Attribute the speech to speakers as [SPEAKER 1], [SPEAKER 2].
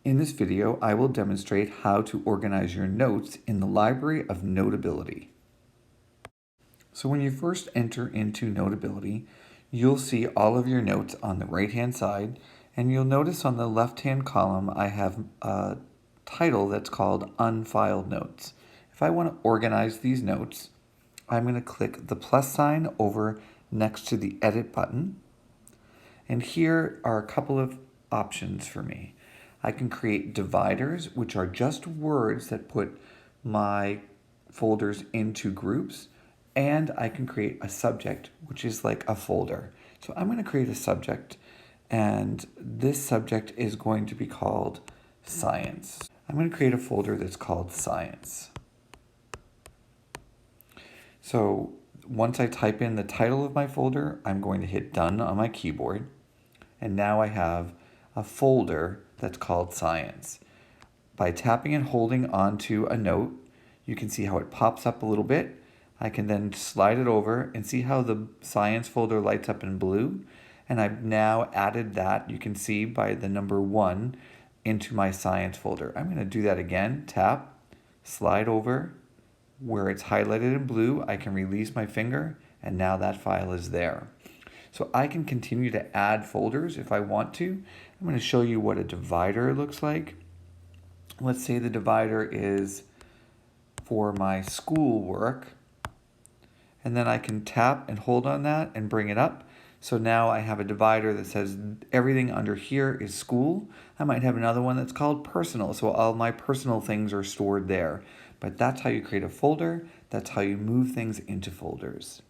[SPEAKER 1] In this video, I will demonstrate how to organize your notes in the library of Notability. So when you first enter into Notability, you'll see all of your notes on the right-hand side, and you'll notice on the left-hand column I have a title that's called Unfiled Notes. If I want to organize these notes, I'm going to click the plus sign over next to the Edit button. And here are a couple of options for me. I can create dividers, which are just words that put my folders into groups, and I can create a subject, which is like a folder. So I'm going to create a subject, and this subject is going to be called Science. I'm going to create a folder that's called Science. So once I type in the title of my folder, I'm going to hit Done on my keyboard. And now I have a folder that's called Science. By tapping and holding onto a note, you can see how it pops up a little bit. I can then slide it over and see how the Science folder lights up in blue. And I've now added that, you can see by the number 1, into my Science folder. I'm going to do that again. Tap, slide over. Where it's highlighted in blue, I can release my finger, and now that file is there. So I can continue to add folders if I want to. I'm going to show you what a divider looks like. Let's say the divider is for my school work. And then I can tap and hold on that and bring it up. So now I have a divider that says everything under here is school. I might have another one that's called personal. So all my personal things are stored there. But that's how you create a folder. That's how you move things into folders.